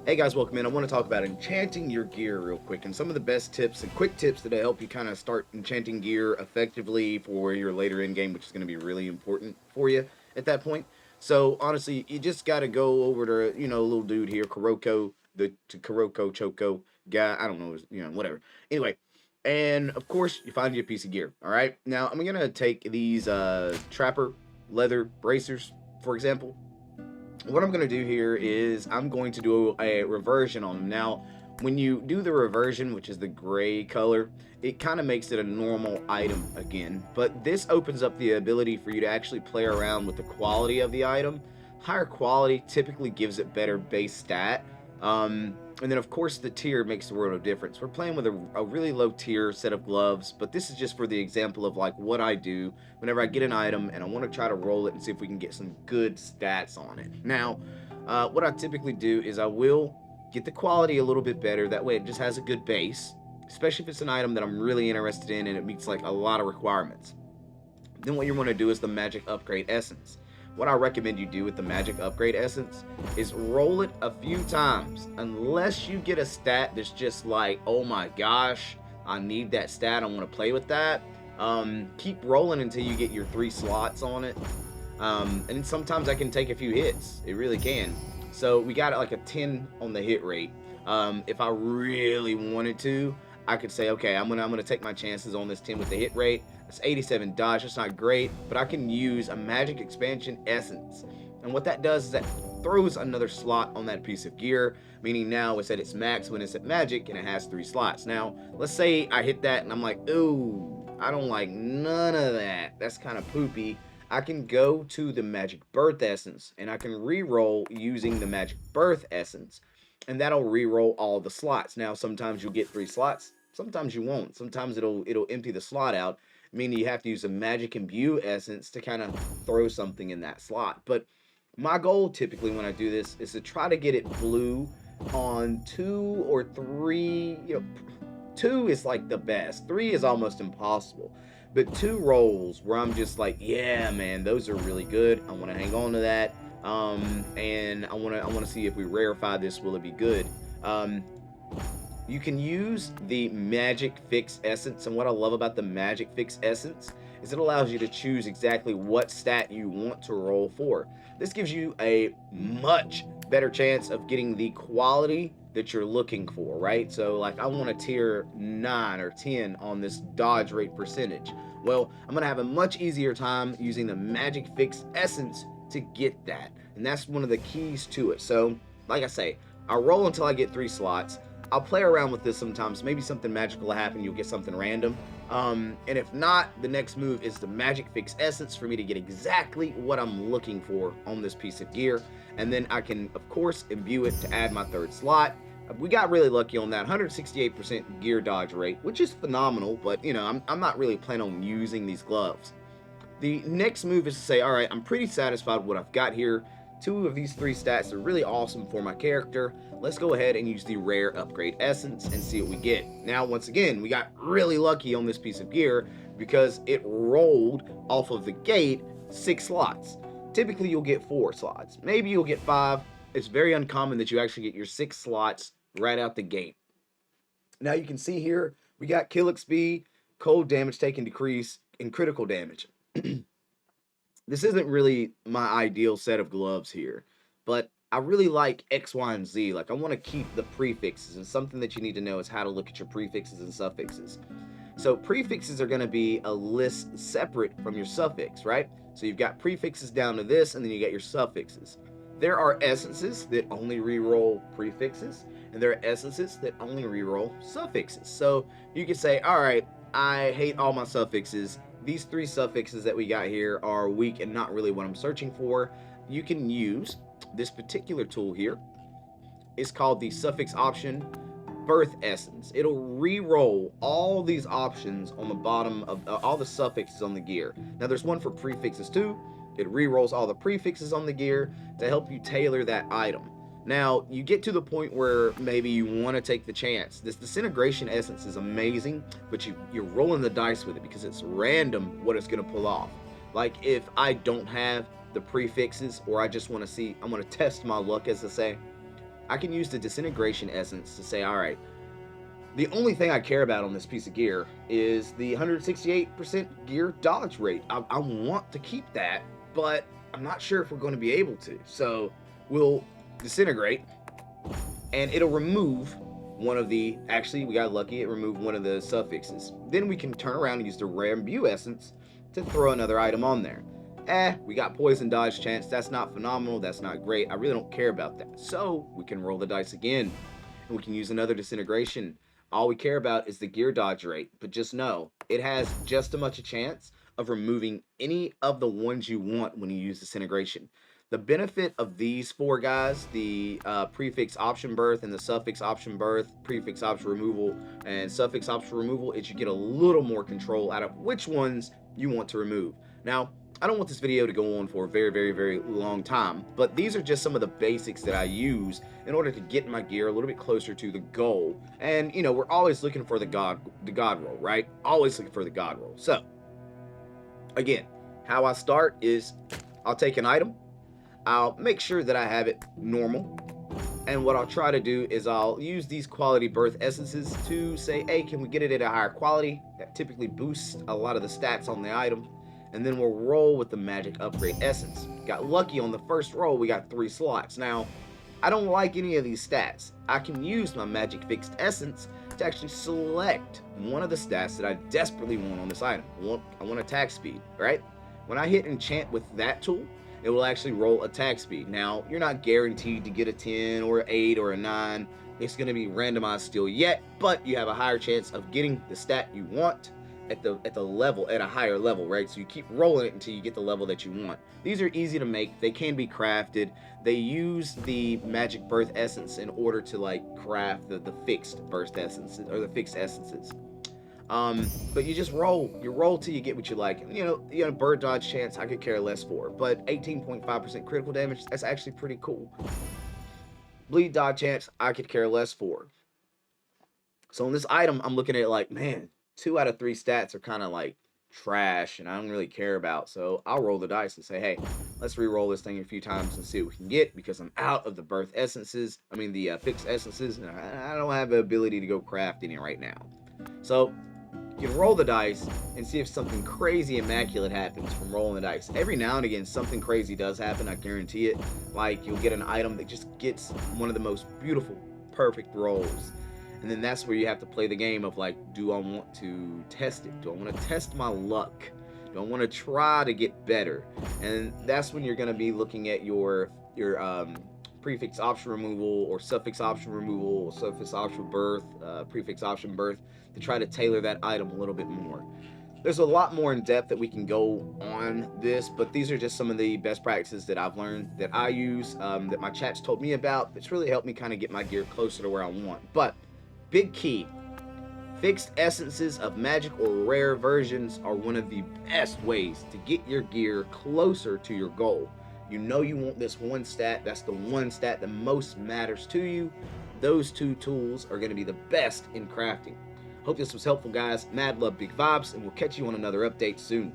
Hey guys, welcome in. I want to talk about enchanting your gear real quick and some of the best tips and quick tips that help you kind of start enchanting gear effectively for your later in game, which is going to be really important for you at that point. So honestly, you just got to go over to little dude here, Kuroko, the to Kuroko Choco guy. I don't know, whatever. Anyway, and of course you find your piece of gear. All right, now I'm gonna take these trapper leather bracers, for example. What I'm going to do here is I'm going to do a reversion on them. Now, when you do the reversion, which is the gray color, it kind of makes it a normal item again. But this opens up the ability for you to actually play around with the quality of the item. Higher quality typically gives it better base stat. And then, of course, the tier makes the world of difference. We're playing with a really low tier set of gloves, but this is just for the example of like what I do whenever I get an item and I want to try to roll it and see if we can get some good stats on it. Now, what I typically do is I will get the quality a little bit better. That way, it just has a good base, especially if it's an item that I'm really interested in and it meets like a lot of requirements. Then what you want to do is the magic upgrade essence. What I recommend you do with the magic upgrade essence is roll it a few times. Unless you get a stat that's just like, oh my gosh, I need that stat, I want to play with that. Keep rolling until you get your 3 slots on it. And sometimes I can take a few hits. It really can. So we got like a 10 on the hit rate. If I really wanted to, I could say, okay, I'm gonna take my chances on this 10 with the hit rate. It's 87 dodge. That's not great, but I can use a magic expansion essence. And what that does is that throws another slot on that piece of gear, meaning now it's at its max when it's at magic and it has 3 slots. Now, let's say I hit that and I'm like, ooh, I don't like none of that. That's kind of poopy. I can go to the magic birth essence and I can re-roll using the magic birth essence, and that'll re-roll all the slots. Now, sometimes you'll get 3 slots, sometimes you won't. Sometimes it'll empty the slot out, meaning you have to use a magic imbue essence to kind of throw something in that slot. But my goal typically when I do this is to try to get it blue on 2 or 3. Two is like the best. 3 is almost impossible. But 2 rolls where I'm just like, yeah, man, those are really good. I want to hang on to that. And I want to see if we rarefy this, will it be good? Um, you can use the magic fix essence, and what I love about the magic fix essence is it allows you to choose exactly what stat you want to roll for. This gives you a much better chance of getting the quality that you're looking for, right? So like I want a tier 9 or 10 on this dodge rate percentage. Well, I'm going to have a much easier time using the magic fix essence to get that. And that's one of the keys to it. So, like I say, I'll roll until I get 3 slots. I'll play around with this sometimes. Maybe something magical will happen. You'll get something random. And if not, the next move is the magic fix essence for me to get exactly what I'm looking for on this piece of gear. And then I can, of course, imbue it to add my 3rd slot. We got really lucky on that 168% gear dodge rate, which is phenomenal. But I'm not really planning on using these gloves. The next move is to say, all right, I'm pretty satisfied with what I've got here. 2 of these 3 stats are really awesome for my character. Let's go ahead and use the rare upgrade essence and see what we get. Now, once again, we got really lucky on this piece of gear because it rolled off of the gate 6 slots. Typically, you'll get 4 slots. Maybe you'll get 5. It's very uncommon that you actually get your 6 slots right out the gate. Now, you can see here, we got kill XP, cold damage taken decrease, and critical damage. This isn't really my ideal set of gloves here, but I really like X, Y, and Z. Like, I want to keep the prefixes, and something that you need to know is how to look at your prefixes and suffixes. So, prefixes are going to be a list separate from your suffix, right? So, you've got prefixes down to this, and then you got your suffixes. There are essences that only reroll prefixes, and there are essences that only reroll suffixes. So, you could say, all right, I hate all my suffixes. These 3 suffixes that we got here are weak and not really what I'm searching for. You can use this particular tool here. It's called the suffix option birth essence. It'll re-roll all these options on the bottom of all the suffixes on the gear. Now there's one for prefixes too. It re-rolls all the prefixes on the gear to help you tailor that item. Now, you get to the point where maybe you want to take the chance. This disintegration essence is amazing, but you're rolling the dice with it because it's random what it's going to pull off. Like if I don't have the prefixes or I just want to see, I want to test my luck, as I say, I can use the disintegration essence to say, all right, the only thing I care about on this piece of gear is the 168% gear dodge rate. I want to keep that, but I'm not sure if we're going to be able to. So we'll disintegrate, and it'll remove one of the, actually we got lucky, it removed one of the suffixes. Then we can turn around and use the rare imbue essence to throw another item on there. We got poison dodge chance. That's not phenomenal, that's not great, I really don't care about that. So we can roll the dice again, and we can use another disintegration. All we care about is the gear dodge rate, but just know it has just as much a chance of removing any of the ones you want when you use disintegration. The benefit of these four guys, the prefix option birth and the suffix option birth, prefix option removal, and suffix option removal, is you get a little more control out of which ones you want to remove. Now, I don't want this video to go on for a very long time, but these are just some of the basics that I use in order to get my gear a little bit closer to the goal. And, you know, we're always looking for the god roll, right? Always looking for the god roll. So, again, how I start is I'll take an item, I'll make sure that I have it normal, and what I'll try to do is I'll use these quality birth essences to say, hey, can we get it at a higher quality? That typically boosts a lot of the stats on the item. And then we'll roll with the magic upgrade essence. Got lucky on the first roll, we got 3 slots. Now, I don't like any of these stats. I can use my magic fixed essence to actually select one of the stats that I desperately want on this item. I want attack speed, right? When I hit enchant with that tool, it will actually roll attack speed. Now, you're not guaranteed to get a 10 or an 8 or a 9. It's going to be randomized still yet, but you have a higher chance of getting the stat you want at the level, at a higher level, right? So you keep rolling it until you get the level that you want. These are easy to make. They can be crafted. They use the magic birth essence in order to like craft the fixed burst essences or the fixed essences. But you just roll. You roll till you get what you like. You know, bird dodge chance I could care less for, but 18.5% critical damage, that's actually pretty cool. Bleed dodge chance I could care less for. So on this item, I'm looking at it like, man, 2 out of 3 stats are kind of like trash and I don't really care about. So I'll roll the dice and say, hey, let's re-roll this thing a few times and see what we can get, because I'm out of the birth essences. I mean the fixed essences, and I don't have the ability to go craft any right now. So you can roll the dice and see if something crazy immaculate happens from rolling the dice. Every now and again, something crazy does happen, I guarantee it. Like you'll get an item that just gets one of the most beautiful, perfect rolls. And then that's where you have to play the game of like, do I want to test it? Do I want to test my luck? Do I want to try to get better? And that's when you're going to be looking at your prefix option removal or suffix option removal or suffix option birth, prefix option birth, to try to tailor that item a little bit more. There's a lot more in depth that we can go on this, but these are just some of the best practices that I've learned, that I use, that my chat's told me about. It's really helped me kind of get my gear closer to where I want. But big key, fixed essences of magic or rare versions are one of the best ways to get your gear closer to your goal. You know you want this one stat, that's the one stat that most matters to you. Those 2 tools are going to be the best in crafting. Hope this was helpful, guys. Mad love, big vibes, and we'll catch you on another update soon.